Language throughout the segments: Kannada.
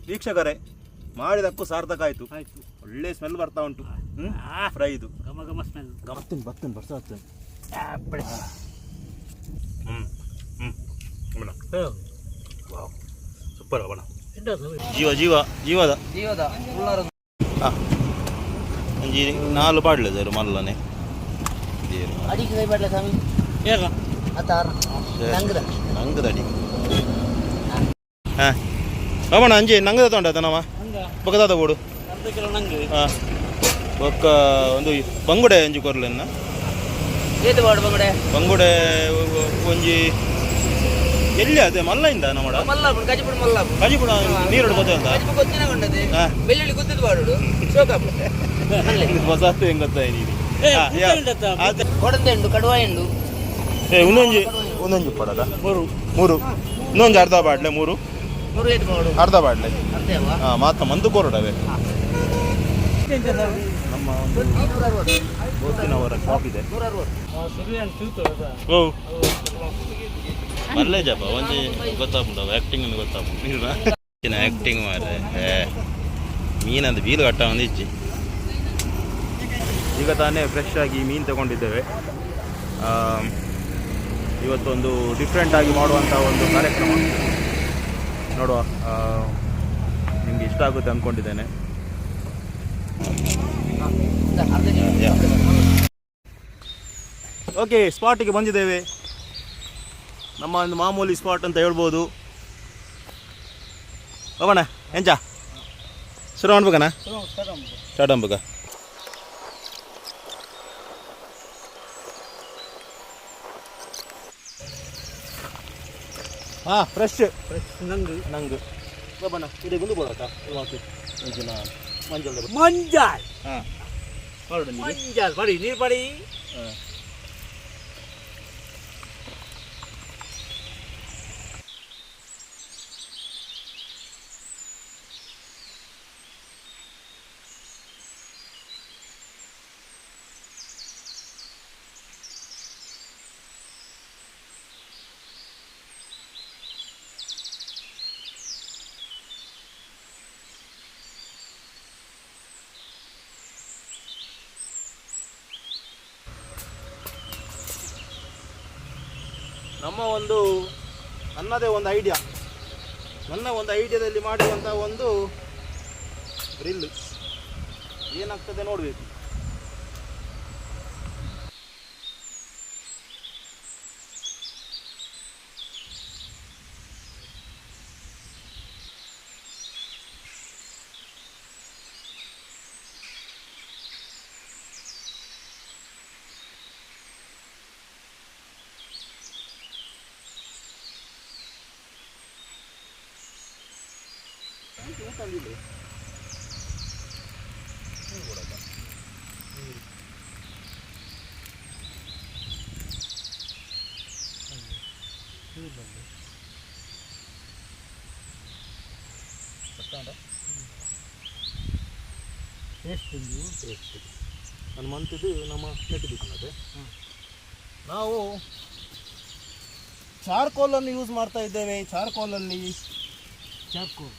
ವೀಕ್ಷಕರೇ, ಮಾಡಿದಕ್ಕೂ ಸಾರ್ಥಕ ಆಯ್ತು. ಒಳ್ಳೆ ಸ್ಮೆಲ್ ಬರ್ತಾ ಉಂಟು. ಫ್ರೈ ಇದು ಘಮ ಘಮ ಸ್ಮೆಲ್. ಬರ್ತೇನೆ ಬರ್ತಾ ಸೂಪರ್ ಅವಣ. ಜೀವದ ಒಂಜಿ 4 ಪಾಡ್ಲೆ ಸರ್ ಮಲ್ಲನೆ ನಂಗದ ಅಡಿ ಅವಣ ಅಂಜಿ ನಂಗದ ತೊಂಡ ನವ ಬೊಕ್ಕದಾದ ಬೋಡು ಬೊಕ್ಕ ಒಂದು ಬಂಗುಡೆ ಅಂಜಿ ಕೊರ್ಲೆನ್ನ ಬಂಗುಡೆ ಒಂಜಿ ಎಲ್ಲಿ ಅದೇ ಮಲ್ಲಿಂದ ನಮ್ಮಡ ಕಜಿಪುಡ ನೀರು ಗೊತ್ತ ಹೊಸ ಹೆಂಗ್ ಗೊತ್ತ ಒಂದೊಂದು ಪಡದ ಮೂರು ಇನ್ನೊಂದು ಅರ್ಧ ಬಾಡ್ಲೆ ಅರ್ಧ ಬಾಡ್ಲೆ ಮಾತ್ರ ಮಂದು ಕೊರಡವೆ ನಮ್ಮ ಒಂದು ಶಾಪ್ ಇದೆ. ಓ ಮಲ್ಲೆ ಜಪ ಒಂಜಿ ಗೊತ್ತಾಗ್ಬಿಟ್ಟು ಆ್ಯಕ್ಟಿಂಗ್ ಗೊತ್ತಾಗ್ಬಿಟ್ಟು ಆ್ಯಕ್ಟಿಂಗ್ ಮಾರೆ ಮೀನಂದು ಬೀಲು ಕಟ್ಟ ಒಂದು ಇಜ್ಜಿ. ಈಗ ತಾನೇ ಫ್ರೆಶ್ ಆಗಿ ಮೀನು ತಗೊಂಡಿದ್ದೇವೆ. ಇವತ್ತೊಂದು ಡಿಫ್ರೆಂಟಾಗಿ ಮಾಡುವಂಥ ಒಂದು ಕಾರ್ಯಕ್ರಮ ನೋಡುವ, ನಿಮಗೆ ಇಷ್ಟ ಆಗುತ್ತೆ ಅಂದ್ಕೊಂಡಿದ್ದೇನೆ. ಓಕೆ, ಸ್ಪಾಟಿಗೆ ಬಂದಿದ್ದೇವೆ. ನಮ್ಮ ಒಂದು ಮಾಮೂಲಿ ಸ್ಪಾಟ್ ಅಂತ ಹೇಳ್ಬೋದು. ಹೋಗೋಣ ಎಂಚ ಶುರು ಮಾಡ್ಬೇಕಣ್ಣ? ಸ್ಟಾರ್ಟ್ ಮಾಡ್ಬೇಕ. ಹಾಂ, ಫ್ರೆಶ್ ನಂಗು ಬಣ್ಣ ಇದೆ ಗುಂದು ಬೋಡಾಟ ಮಂಜಾಲ್ ಹಾಂ ಮಂಜಾಲ್ ಪಡಿ ನೀರು ಪಡಿ. ಹಾಂ, ನಮ್ಮ ಒಂದು ನನ್ನದೇ ಒಂದು ಐಡಿಯಾ, ನನ್ನ ಒಂದು ಐಡಿಯಾದಲ್ಲಿ ಮಾಡಿರುವಂಥ ಒಂದು ಗ್ರಿಲ್ ಏನಾಗ್ತದೆ ನೋಡಬೇಕು. ತಂದಿಲ್ಲ ಹನುಮಂತದ್ದು ನಮ್ಮ ನೆಟ್ಟಿದ್ದು. ನಾವು ಚಾರ್ಕೋಲನ್ನು ಯೂಸ್ ಮಾಡ್ತಾ ಇದ್ದೇವೆ. ಚಾರ್ಕೋಲಲ್ಲಿ charcoal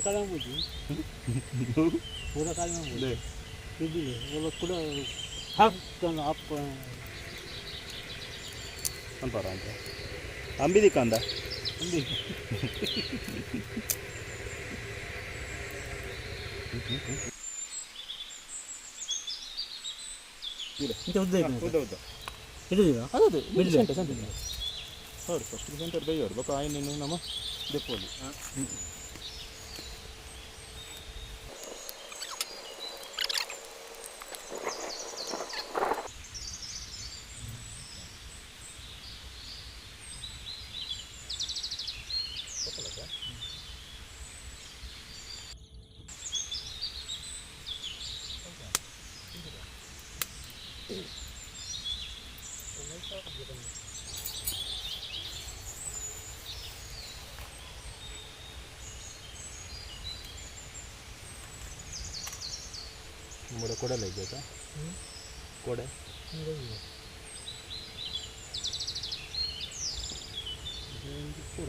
kalian puji, kalian puji. Jadi kalau kuda hak kan apa? ಅಂತಾರ ಅಂತ ಅಂಬಿದಿಕ್ಕಂದ Ambil. Itu udah itu. ಹೌದೌದು Itu juga. ಅದದು Middle. ಸೆಂಟರ್ ಹೌದು ಫಸ್ಟ್ ಸೆಂಟರ್ ಬೈಯೋರು ಬಕ ಆಯ್ನೇನು ನಮ್ಮ ದೆಪ್ಪೋಲಿ നമ്മുടെ ಕೊಡಲ್ಲ ಇದೆಯಾ ಕೊಡೆ ಕೂಡ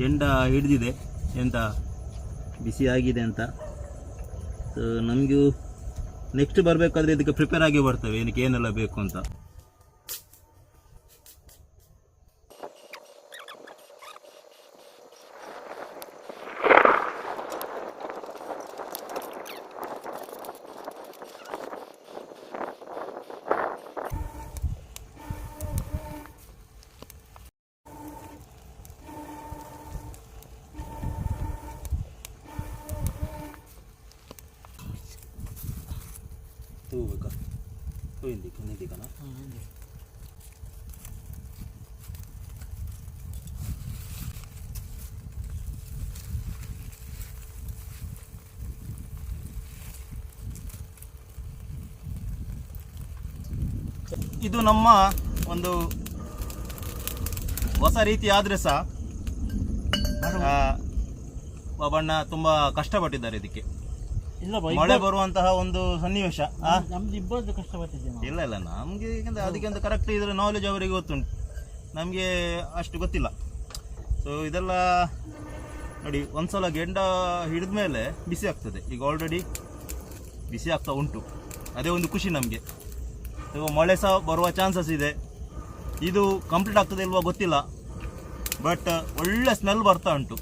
ಎಂಡ ಹಿಡಿದಿದೆ ಎಂತ ಬಿಸಿ ಆಗಿದೆ ಅಂತ ನಮಗೂ ನೆಕ್ಸ್ಟ್ ಬರಬೇಕಾದ್ರೆ ಇದಕ್ಕೆ ಪ್ರಿಪೇರ್ ಆಗಿ ಬರ್ತವೆ ಏನಕ್ಕೆ ಏನೆಲ್ಲ ಬೇಕು ಅಂತ ತಗೋಬೇಕಾ ಹಿಂದಿಕನ ಇದು ನಮ್ಮ ಒಂದು ಹೊಸ ರೀತಿ ಆದ್ರೆ ಸಹ ಬಾಬಣ್ಣ ತುಂಬಾ ಕಷ್ಟಪಟ್ಟಿದ್ದಾರೆ ಇದಕ್ಕೆ ಇಲ್ಲ ಮಳೆ ಬರುವಂತಹ ಒಂದು ಸನ್ನಿವೇಶ ನಮ್ದು ಇಬ್ಬರದ್ದು ಕಷ್ಟಪಟ್ಟಿದೆ ಇಲ್ಲ ಇಲ್ಲ ನಮ್ಗೆ ಅದಕ್ಕೆ ಒಂದು ಕರೆಕ್ಟ್ ಇದ್ರ ನಾಲೆಜ್ ಅವರಿಗೆ ಗೊತ್ತುಂಟು ನಮಗೆ ಅಷ್ಟು ಗೊತ್ತಿಲ್ಲ ಸೊ ಇದೆಲ್ಲ ನೋಡಿ ಒಂದ್ಸಲ ಗೆಂಡ ಹಿಡಿದ ಮೇಲೆ ಬಿಸಿ ಆಗ್ತದೆ ಈಗ ಆಲ್ರೆಡಿ ಬಿಸಿ ಆಗ್ತಾ ಉಂಟು ಅದೇ ಒಂದು ಖುಷಿ ನಮಗೆ ಸೊ ಮಳೆ ಸಹ ಬರುವ ಚಾನ್ಸಸ್ ಇದೆ ಇದು ಕಂಪ್ಲೀಟ್ ಆಗ್ತದೆ ಇಲ್ವಾ ಗೊತ್ತಿಲ್ಲ ಬಟ್ ಒಳ್ಳೆ ಸ್ಮೆಲ್ ಬರ್ತಾ ಉಂಟು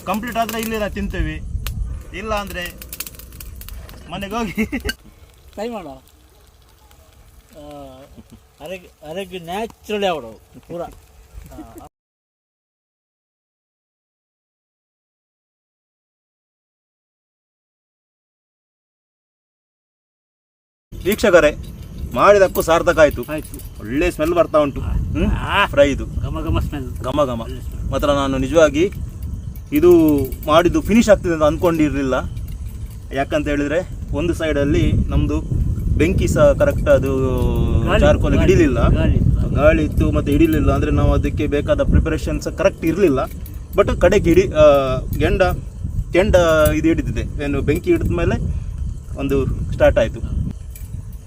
ಕಂಪ್ಲೀಟ್ ಆದರೆ ಇಲ್ಲಿ ನಾವು ತಿಂತೇವೆ ಇಲ್ಲ ಅಂದರೆ ಮನೆಗೆ ಹೋಗಿ ಟ್ರೈ ಮಾಡೋ ಅರೆಗೆ ನ್ಯಾಚುರಲಿ ಆವಡವು ಪೂರ ವೀಕ್ಷಕರೇ, ಮಾಡಿದಕ್ಕೂ ಸಾರ್ಥಕ ಆಯಿತು. ಆಯ್ತು. ಒಳ್ಳೆ ಸ್ಮೆಲ್ ಬರ್ತಾ ಉಂಟು. ಫ್ರೈ ಇದು ಘಮ ಘಮ ಸ್ಮೆಲ್. ಘಮ ಘಮ. ಮಾತ್ರ ನಾನು ನಿಜವಾಗಿ ಇದು ಮಾಡಿದ್ದು ಫಿನಿಶ್ ಆಗ್ತದೆ ಅಂತ ಅಂದ್ಕೊಂಡಿರಲಿಲ್ಲ. ಯಾಕಂತ ಹೇಳಿದರೆ ಒಂದು ಸೈಡಲ್ಲಿ ನಮ್ಮದು ಬೆಂಕಿ ಸಹ ಕರೆಕ್ಟ್ ಅದು ಚಾರ್ಕೋಲ್ ಹಿಡಿಲಿಲ್ಲ, ಗಾಳಿ ಇತ್ತು ಮತ್ತು ಹಿಡಿಲಿಲ್ಲ. ಅಂದರೆ ನಾವು ಅದಕ್ಕೆ ಬೇಕಾದ ಪ್ರಿಪರೇಷನ್ಸ್ ಕರೆಕ್ಟ್ ಇರಲಿಲ್ಲ. ಬಟ್ ಕಡೆಗೆ ಕೆಂಡ ಇದು ಹಿಡಿದಿದೆ, ಏನು ಬೆಂಕಿ ಹಿಡಿದ ಮೇಲೆ ಒಂದು ಸ್ಟಾರ್ಟ್ ಆಯಿತು.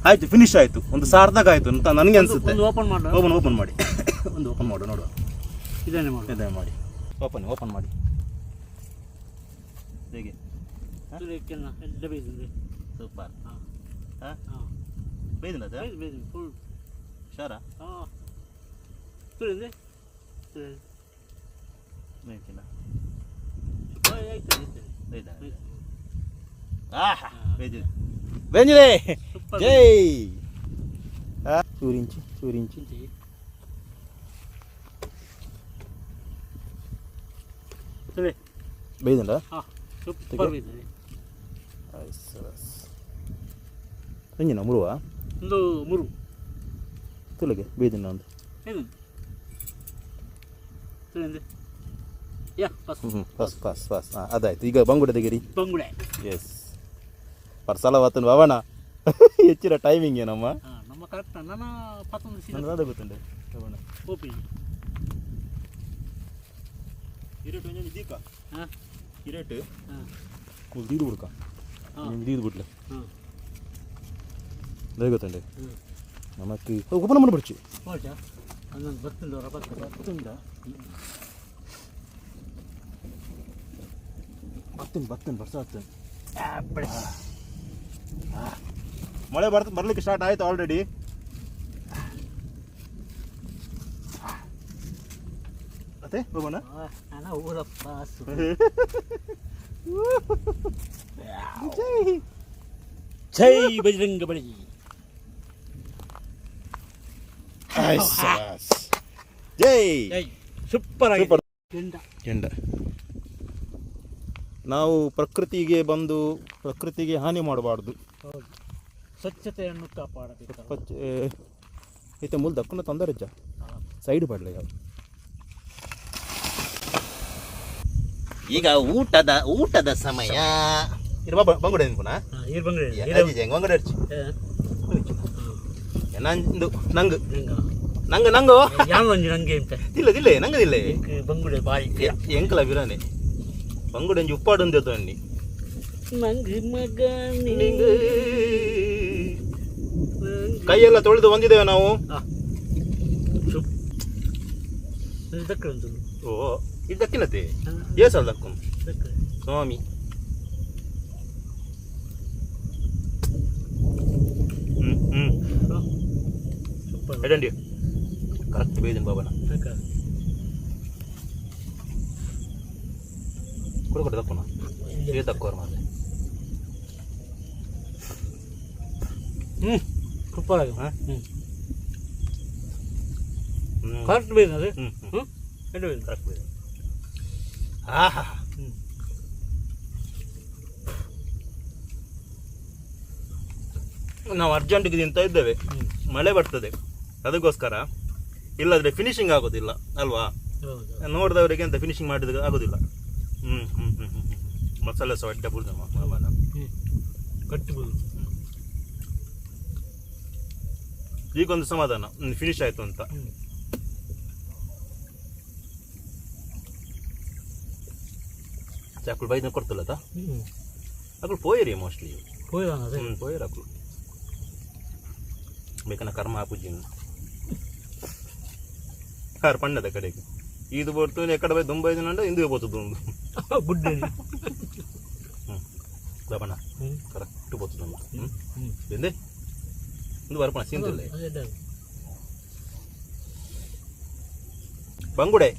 ಆಯಿತು, ಫಿನಿಶ್ ಆಯಿತು, ಒಂದು ಸಾರ್ಥಕ ಆಯಿತು ಅಂತ ನನಗೆ ಅನಿಸುತ್ತೆ. ಓಪನ್ ಮಾಡಿ ಓಪನ್ ಮಾಡಿ ಒಂದು ಓಪನ್ ಮಾಡು ನೋಡುವ. ಇದನ್ನೇ ಮಾಡಿ. ಇದನ್ನೇ ಮಾಡಿ ಓಪನ್ ಮಾಡಿ. ಹೇಗೆ ಸೂಪರ್. ಹಾಂ ಬೇಯ್ದಿಲ್ಲ ಅದು ಫುಲ್ ಶಾರಾ? ಹಾಂ ಸುರಿದೆ ಬೇಯ್ತಿಲ್ಲ. ಬೆಂದಿದೆ. ಜೈ ಚೂರಿಂಚಿ ಬೇಯ್ದಲ್ಲ? ಸೂಪರ್ ಬೇಯ್ತದೆ. ಎಂಜಿನ ಮುರುವ ಒಂದು ಮೂರು ತುಳಿಗೆ ಬೇಯ್ದಿನ ಒಂದು ಪಾಸ್. ಅದಾಯ್ತು. ಈಗ ಬಂಗುಡೆ ತೆಗೀರಿ. ಬಂಗುಡೆ ಎಸ್ ಪರ್ಸಲ ಅವತ್ತು ಅವಣ ಹೆಚ್ಚಿನ ಟೈಮಿಂಗ್ ಏನಮ್ಮ ನಮ್ಮ ಕರೆಕ್ಟ್ ನನ್ನ 11 ಅದು ಗೊತ್ತುಂಟು ಅವಣ ಓಪಿ ಇರೇಟು ಒಂಜಿ ದೀಕ ಹಾಂ ಇರೇಟು ಹಾಂ ದೀದು ಹುಡ್ಕ ದೀದು ಬಿಡ್ಲೆ ಅದೇ ಗೊತ್ತುಂಟು ನಮಕ್ಕೆ ಓಪನ್ ಮಾಡಿ ಬಿಡ್ಚಿ ಹನ್ನೊಂದು ಬರ್ತುಂಡ ಬರ್ತೇನೆ ಮಳೆ ಬರ್ಲಿಕ್ಕೆ ಸ್ಟಾರ್ಟ್ ಆಯ್ತು ಆಲ್ರೆಡಿ. ಮತ್ತೆ ಹೋಗೋಣ. ಜೈ ಬಜರಂಗ ಬಲಿ. ಜೈ ಸೂಪರ್ ಆಗಿ ಕೆಂಡ. ನಾವು ಪ್ರಕೃತಿಗೆ ಬಂದು ಪ್ರಕೃತಿಗೆ ಹಾನಿ ಮಾಡಬಾರ್ದು. ಹೌದು, ಸ್ವಚ್ಛತೆಯನ್ನು ಕಾಪಾಡಬೇಕು. ಈತ ಮೂಲ ದಕ್ಕನ ತೊಂದರೆಜ್ಜ ಸೈಡ್ ಪಡಲ ಯಾವ. ಈಗ ಊಟದ ಸಮಯ. ಬಂಗುಡೆ ಬಂಗುಡೆ ನಂಗು ನಂಗು ನಂಗು ನಂಗೆ ಅಂತ ಇಲ್ಲ ನಂಗದಿಲ್ಲ ಬಂಗುಡೆ ಬಾಯಿ ಎಂಕಲ ಬಿರಾನೆ ಬಂಗುಡೆ ಒಂಜಿ ಉಪ್ಪಾಡು ತಣ್ಣಿ ನಂಗೆ ಮಗ ಕೈಯೆಲ್ಲ ತೊಳೆದು ಬಂದಿದ್ದೇವೆ ನಾವು. ಓ ಇದು ದಕ್ಕಿನತೆ ಏಸಲ್ ದಕ್ಕು ಸ್ವಾಮಿ. ಎಡಂಡಿ ಕರೆಕ್ಟ್ ಬೇಯ್ದನ್ ಬಾಬನ ಕೊಡು ದಕ್ಕುನ ದಕ್ಕೋರ್ ಮಾತೆ. ಸೂಪರ್ ಆಗಿ ಕರೆಕ್ಟ್ ಬೇಯ್ದು ಕರೆಕ್ಟ್ ಬೇಯ್ದು. ಆಹಾ ನಾವು ಅರ್ಜೆಂಟಿಗೆ ತಿಂತ ಇದ್ದೇವೆ, ಮಳೆ ಬರ್ತದೆ ಅದಕ್ಕೋಸ್ಕರ. ಇಲ್ಲದ್ರೆ ಫಿನಿಶಿಂಗ್ ಆಗೋದಿಲ್ಲ ಅಲ್ವಾ? ನೋಡಿದವರಿಗೆ ಅಂತ ಫಿನಿಶಿಂಗ್ ಮಾಡಿದಾಗ ಆಗೋದಿಲ್ಲ. ಮಸಾಲೆ ಸಹ ಅಡ್ಡ ಬುಡ್ದ ಕಟ್ಟಬಹುದು. ಈಗೊಂದು ಸಮಾಧಾನ ಫಿನಿಶ್ ಆಯ್ತು ಅಂತ. ಚಾಕುಲ್ ಬೈದ ಕೊಡ್ತಲ್ಲ ಅಕ್ಕಳು ಪೋಯರಿ ಮೋಸ್ಟ್ಲಿ ಪೋಯರ್ ಅಕ್ಕಳು ಬೇಕನ್ನ ಕರ್ಮ ಹಾಪುಜಿ ಯಾರು ಪಣ್ಣದ ಕಡೆಗೆ ಇದು ಬರ್ತು ಎಕಡೆ ಬೈ ದುಂಬೈ ದಿನ ಇಂದು పోతుంది ಗುಡ್ ಬಣ ಕರೆಕ್ಟ್ పోతుంది ಎಂದೇ ಒಂದು ಬರ್ಪಣ ಸಿಂದಿಲ್ಲ ಬಂಗುಡೆ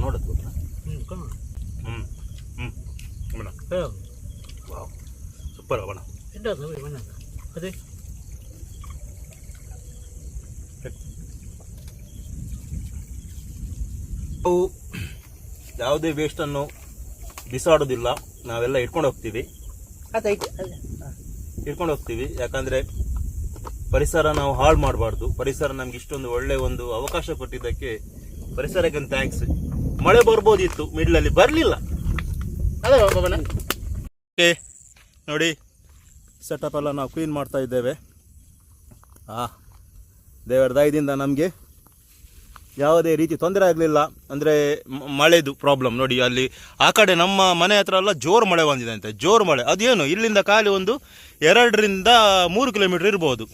ನೋಡತ್ ಸೂಪರ್ ಬಣ ಅದೇ ನಾವು ಯಾವುದೇ ವೇಸ್ಟನ್ನು ಬಿಸಾಡೋದಿಲ್ಲ, ನಾವೆಲ್ಲ ಇಟ್ಕೊಂಡು ಹೋಗ್ತೀವಿ. ಇಟ್ಕೊಂಡು ಹೋಗ್ತೀವಿ, ಯಾಕಂದರೆ ಪರಿಸರ ನಾವು ಹಾಳು ಮಾಡಬಾರ್ದು. ಪರಿಸರ ನಮ್ಗೆ ಇಷ್ಟೊಂದು ಒಳ್ಳೆ ಒಂದು ಅವಕಾಶ ಕೊಟ್ಟಿದ್ದಕ್ಕೆ ಪರಿಸರಕ್ಕೆ ಥ್ಯಾಂಕ್ಸ್. ಮಳೆ ಬರ್ಬೋದಿತ್ತು, ಮಿಡ್ಲಲ್ಲಿ ಬರಲಿಲ್ಲ. ಅದೇ ಓಕೆ ನೋಡಿ, ಸೆಟಪ್ ಎಲ್ಲ ನಾವು ಕ್ಲೀನ್ ಮಾಡ್ತಾ ಇದ್ದೇವೆ. ದೇವರ ದಯದಿಂದ ನಮಗೆ ಯಾವುದೇ ರೀತಿ ತೊಂದರೆ ಆಗಲಿಲ್ಲ. ಅಂದರೆ ಮಳೆದು ಪ್ರಾಬ್ಲಮ್ ನೋಡಿ, ಅಲ್ಲಿ ಆ ಕಡೆ ನಮ್ಮ ಮನೆ ಹತ್ರ ಎಲ್ಲ ಜೋರು ಮಳೆ ಬಂದಿದೆ ಅಂತೆ, ಜೋರು ಮಳೆ. ಅದೇನು ಇಲ್ಲಿಂದ ಖಾಲಿ ಒಂದು 2 ರಿಂದ 3 ಕಿಲೋಮೀಟರ್ ಇರ್ಬೋದು.